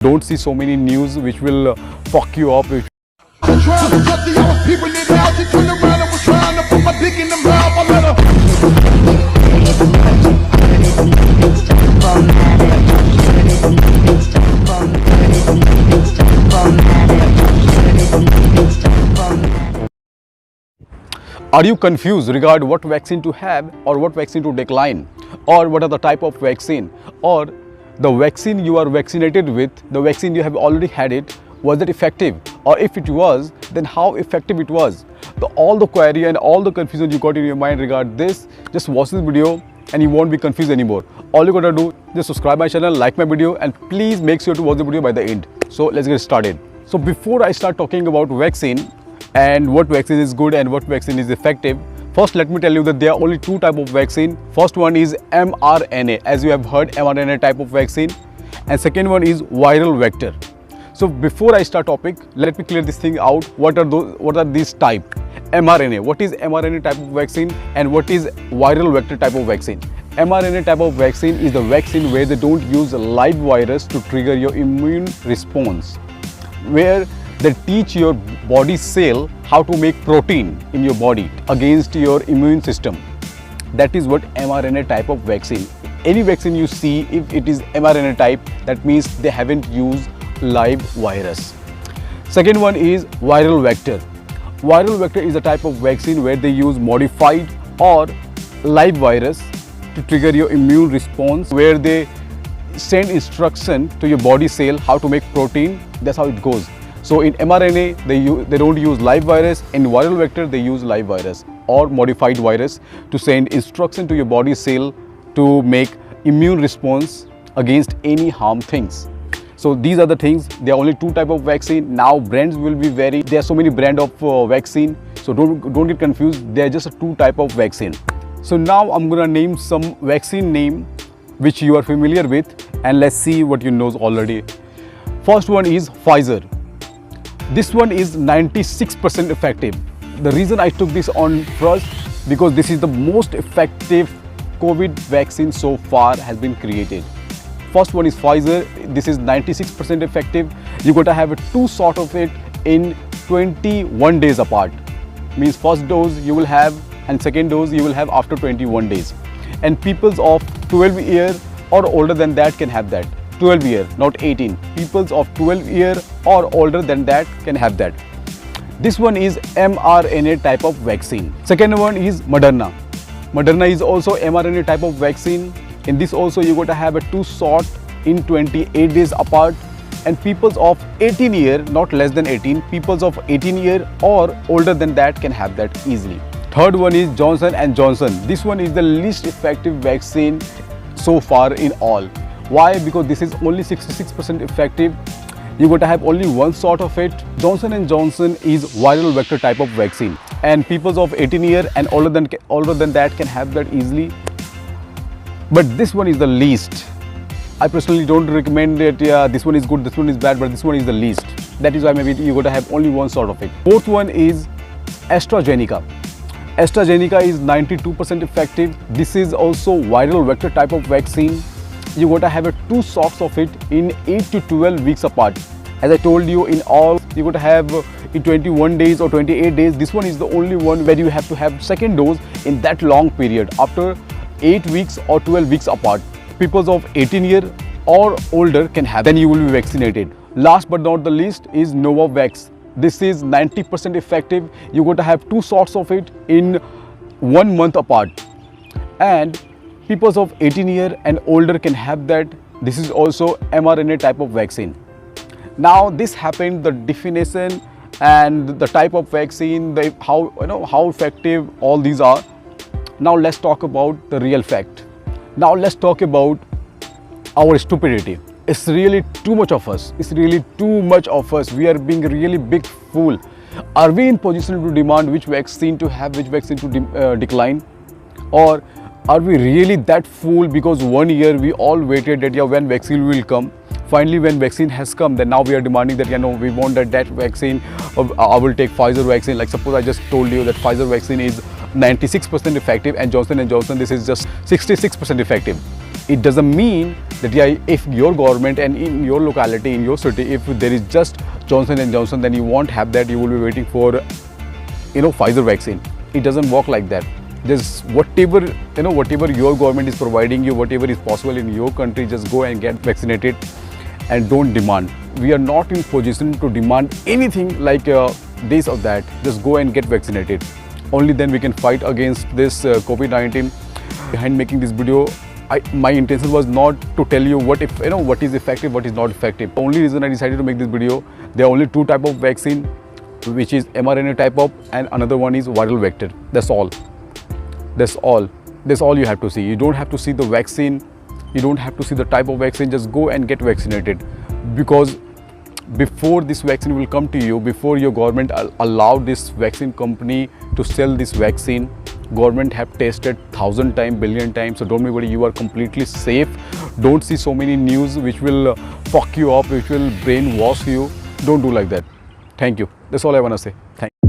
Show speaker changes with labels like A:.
A: Don't see so many news which will fuck you up.
B: Trying to cut the old people in the house. She turned around and was trying to put my dick in the mouth. I let her.
A: Are you confused regarding what vaccine to have or what vaccine to decline, or what are the type of vaccine, or the vaccine you are vaccinated with, the vaccine you have already had it, was it effective, or if it was, then how effective it was? All the query and all the confusion you got in your mind regarding this, just watch this video and you won't be confused anymore. All you gotta do, just subscribe my channel, like my video, and please make sure to watch the video by the end. So let's get started. So before I start talking about vaccine and what vaccine is good and what vaccine is effective, first let me tell you that there are only two types of vaccine. First one is mRNA, as you have heard, mRNA type of vaccine, and second one is viral vector. So before I start topic, let me clear this thing out. What are these type? mRNA. What is mRNA type of vaccine and what is viral vector type of vaccine? mRNA type of vaccine is the vaccine where they don't use a live virus to trigger your immune response, where they teach your body cell how to make protein in your body against your immune system. That is what mRNA type of vaccine. Any vaccine you see, if it is mRNA type, that means they haven't used live virus. Second one is viral vector. Viral vector is a type of vaccine where they use modified or live virus to trigger your immune response, where they send instruction to your body cell how to make protein. That's how it goes. So in mRNA, they don't use live virus. In viral vector, they use live virus or modified virus to send instruction to your body cell to make immune response against any harm things. So these are the things. There are only two type of vaccine. Now brands will be vary. There are so many brand of vaccine. So don't get confused. They are just two type of vaccine. So now I'm gonna name some vaccine name which you are familiar with, and let's see what you know already. First one is Pfizer. This one is 96% effective. The reason I took this on first, because this is the most effective COVID vaccine so far has been created. First one is Pfizer. This is 96% effective. You got to have two shot of it in 21 days apart. Means first dose you will have and second dose you will have after 21 days. And peoples of 12 year or older than that can have that. 12 year, not 18. Peoples of 12 year or older than that can have that. This one is mRNA type of vaccine. Second one is Moderna. Moderna is also mRNA type of vaccine. In this also you got to have a two shot in 28 days apart, and peoples of 18 year, not less than 18, peoples of 18 year or older than that can have that easily. Third one is Johnson & Johnson. This one is the least effective vaccine so far in all. Why? Because this is only 66% effective. You got to have only one shot of it. Johnson & Johnson is viral vector type of vaccine, and peoples of 18 year and older than that can have that easily. But this one is the least. I personally don't recommend that this one is good, this one is bad, but this one is the least. That is why maybe you got to have only one sort of it. Fourth one is AstraZeneca. AstraZeneca is 92% effective. This is also viral vector type of vaccine. You got to have two shots of it in 8 to 12 weeks apart. As I told you, in all you got to have in 21 days or 28 days. This one is the only one where you have to have second dose in that long period, after 8 weeks or 12 weeks apart. People of 18 year or older can have, then you will be vaccinated. Last but not the least is Novavax. This is 90% effective. You got to have two shots of it in 1 month apart, and people of 18 year and older can have that. This is also mRNA type of vaccine. Now this happened, the definition and the type of vaccine, how effective all these are. Now let's talk about the real fact. Now let's talk about our stupidity. It's really too much of us. It's really too much of us. We are being really big fool. Are we in position to demand which vaccine to have, which vaccine to decline? Or are we really that fool because 1 year we all waited that when vaccine will come. Finally, when vaccine has come, then now we are demanding that we want that vaccine. I will take Pfizer vaccine. Like suppose I just told you that Pfizer vaccine is 96% effective and Johnson & Johnson, this is just 66% effective. It doesn't mean that if your government and in your locality, in your city, if there is just Johnson and Johnson, then you won't have that. You will be waiting for, Pfizer vaccine. It doesn't work like that. Just whatever your government is providing you, whatever is possible in your country, just go and get vaccinated, and don't demand. We are not in position to demand anything like this or that. Just go and get vaccinated. Only then we can fight against this COVID-19. Behind making this video, my intention was not to tell you what is effective, what is not effective. The only reason I decided to make this video, there are only two type of vaccine, which is mRNA type of, and another one is viral vector. That's all. That's all you have to see. You don't have to see the vaccine. You don't have to see the type of vaccine. Just go and get vaccinated, because before this vaccine will come to you, before your government allowed this vaccine company to sell this vaccine, government have tested 1,000 times, billion times. So don't be worried, you are completely safe. Don't see so many news which will fuck you up, which will brainwash you. Don't do like that. Thank you. That's all I want to say. Thank you.